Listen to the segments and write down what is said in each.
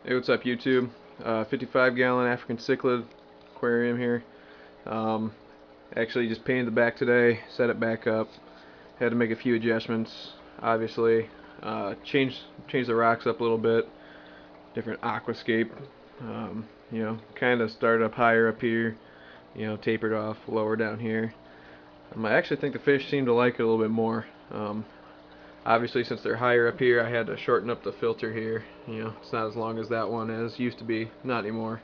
Hey, what's up, YouTube? 55-gallon African cichlid aquarium here. Um, Actually, just painted the back today, set it back up. Had to make a few adjustments, obviously. Change the rocks up a little bit. Different aquascape. Kind of started up higher up here. Tapered off lower down here. I actually think the fish seem to like it a little bit more. Obviously, since they're higher up here, I had to shorten up the filter here. It's not as long as that one is. Used to be, not anymore.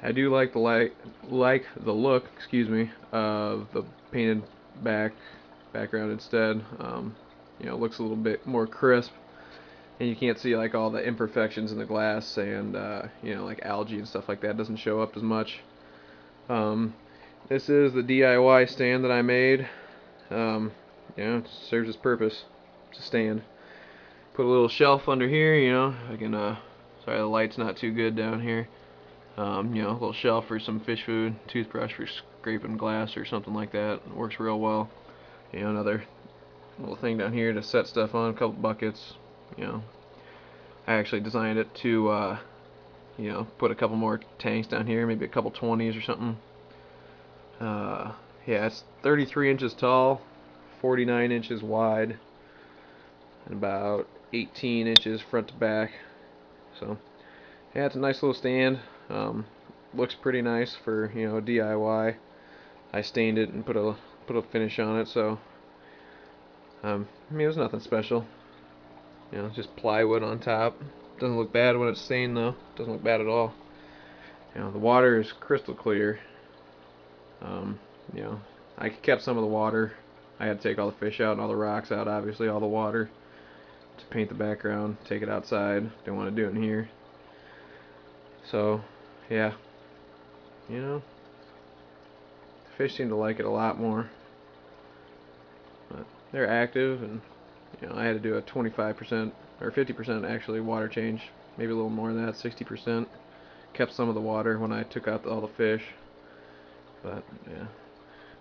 I do like the look, excuse me, of the painted background instead. It looks a little bit more crisp, and you can't see like all the imperfections in the glass and like algae and stuff like that doesn't show up as much. Um, this is the DIY stand that I made. It serves its purpose. It's a stand. Put a little shelf under here. I can. Sorry, the light's not too good down here. A little shelf for some fish food, toothbrush for scraping glass or something like that. It works real well. Another little thing down here to set stuff on, a couple buckets. I actually designed it to, put a couple more tanks down here, maybe a couple 20s or something. Yeah, it's 33 inches tall, 49 inches wide, and about 18 inches front to back. So, yeah, it's a nice little stand. Looks pretty nice for DIY. I stained it and put a finish on it, so it was nothing special. Just plywood on top. Doesn't look bad when it's stained though. Doesn't look bad at all. The water is crystal clear. Um, you know, I kept some of the water. I had to take all the fish out and all the rocks out, obviously, all the water to paint the background, take it outside. Didn't want to do it in here. So, yeah, the fish seem to like it a lot more. But they're active, and I had to do a 25% or 50% actually water change, maybe a little more than that, 60%. Kept some of the water when I took out all the fish. But yeah,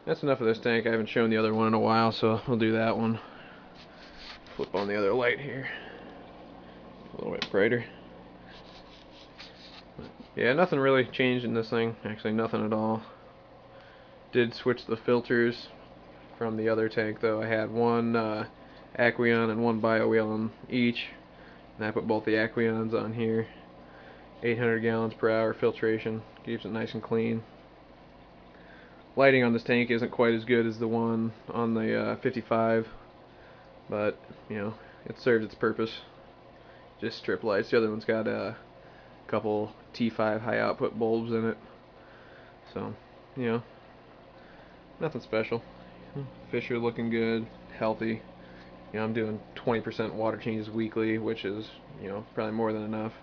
that's enough of this tank. I haven't shown the other one in a while, so we'll do that one. Flip on the other light here, a little bit brighter. But yeah, nothing really changed in this thing. Actually, nothing at all. Did switch the filters from the other tank though. I had one Aqueon and one BioWheel on each, and I put both the Aqueons on here. 800 gallons per hour filtration, keeps it nice and clean. Lighting on this tank isn't quite as good as the one on the 55, but it serves its purpose. Just strip lights. The other one's got a couple T5 high output bulbs in it, so nothing special. Fish are looking good, healthy. I'm doing 20% water changes weekly, which is probably more than enough.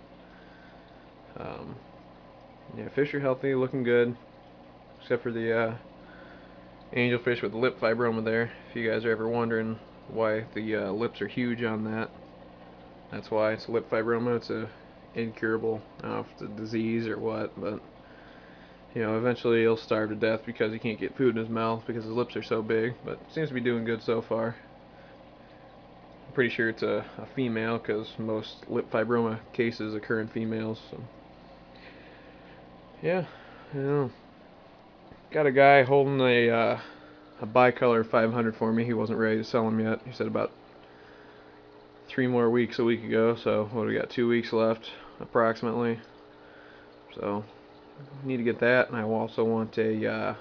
Yeah, fish are healthy, looking good, except for the angelfish with the lip fibroma there. If you guys are ever wondering why the lips are huge on that, that's why. It's lip fibroma. It's a incurable, I don't know if it's a disease or what, but eventually he'll starve to death because he can't get food in his mouth because his lips are so big. But seems to be doing good so far. I'm pretty sure it's a female because most lip fibroma cases occur in females. So yeah, got a guy holding a bicolor 500 for me. He wasn't ready to sell him yet. He said about 3 more weeks a week ago. So what do we got? 2 weeks left approximately. So need to get that, and I also want a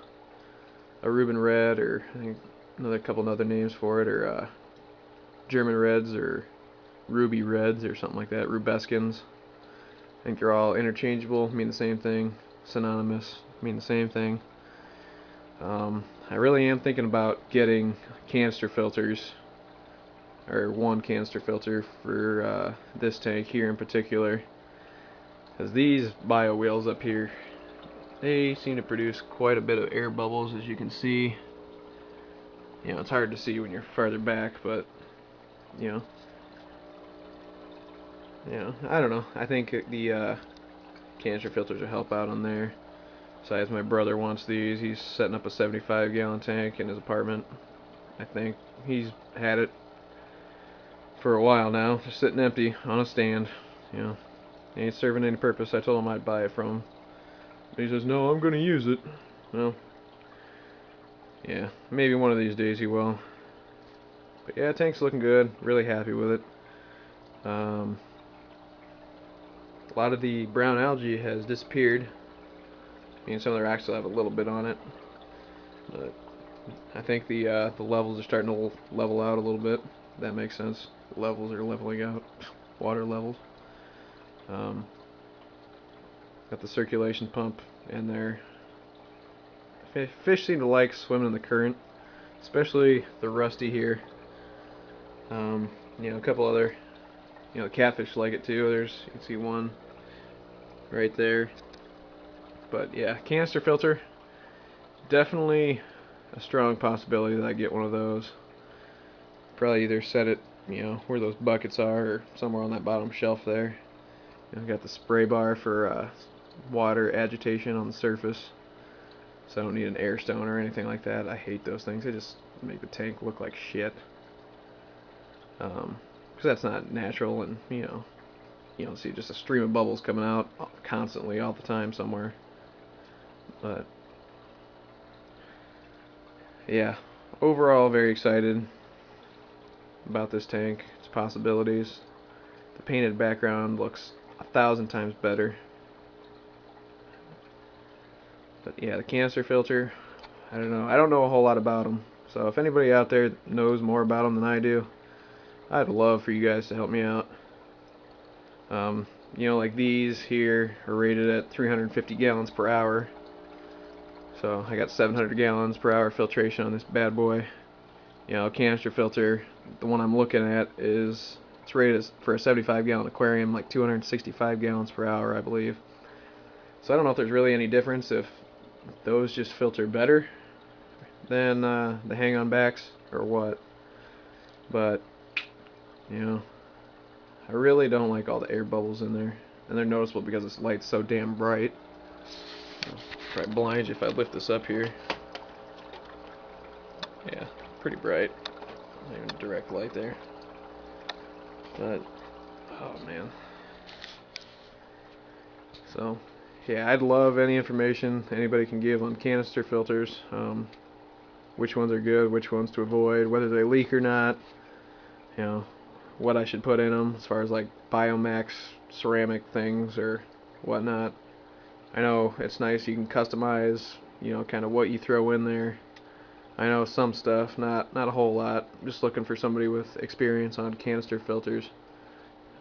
Reuben Red, or I think another couple other names for it, or German Reds or Ruby Reds or something like that. Rubeskins. I think they're all interchangeable, mean the same thing. Synonymous, mean the same thing. I really am thinking about getting canister filters, or one canister filter for this tank here in particular, because these bio wheels up here, they seem to produce quite a bit of air bubbles, as you can see. It's hard to see when you're farther back, but you I don't know. I think the canister filters will help out on there. Besides, my brother wants these. He's setting up a 75-gallon tank in his apartment. I think he's had it for a while now, just sitting empty on a stand. It ain't serving any purpose. I told him I'd buy it from him. But he says, no, I'm gonna use it. Well, yeah, maybe one of these days he will. But yeah, tank's looking good. Really happy with it. A lot of the brown algae has disappeared. I mean, some of the rocks still have a little bit on it, but I think the levels are starting to level out a little bit. That makes sense. The levels are leveling out. Water levels. Got the circulation pump in there. Fish seem to like swimming in the current, especially the rusty here. You know, a couple other, you know, catfish like it too. You can see one right there. But yeah, canister filter, definitely a strong possibility that I get one of those. Probably either set it, you know, where those buckets are, or somewhere on that bottom shelf there. You know, got the spray bar for water agitation on the surface, so I don't need an air stone or anything like that. I hate those things. They just make the tank look like shit. Because that's not natural, and you don't see just a stream of bubbles coming out constantly all the time somewhere. But yeah, overall very excited about this tank, its possibilities. The painted background looks 1,000 times better. But yeah, the canister filter, I don't know. I don't know a whole lot about them. So if anybody out there knows more about them than I do, I'd love for you guys to help me out. You know, like these here are rated at 350 gallons per hour. So I got 700 gallons per hour filtration on this bad boy. You know, canister filter, the one I'm looking at it's rated for a 75 gallon aquarium, like 265 gallons per hour, I believe. So I don't know if there's really any difference if those just filter better than the hang-on backs or what. But you know, I really don't like all the air bubbles in there, and they're noticeable because this light's so damn bright. I'll probably blind you if I lift this up here. Yeah, pretty bright. Not even direct light there. But oh man. So yeah, I'd love any information anybody can give on canister filters. Which ones are good, which ones to avoid, whether they leak or not. You know, what I should put in them as far as like Biomax ceramic things or whatnot. I know it's nice you can customize, you know, kind of what you throw in there. I know some stuff, not a whole lot. I'm just looking for somebody with experience on canister filters.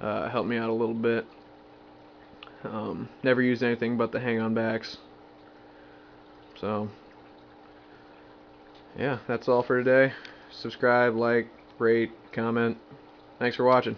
Help me out a little bit. Never used anything but the hang-on backs. So yeah, that's all for today. Subscribe, like, rate, comment. Thanks for watching.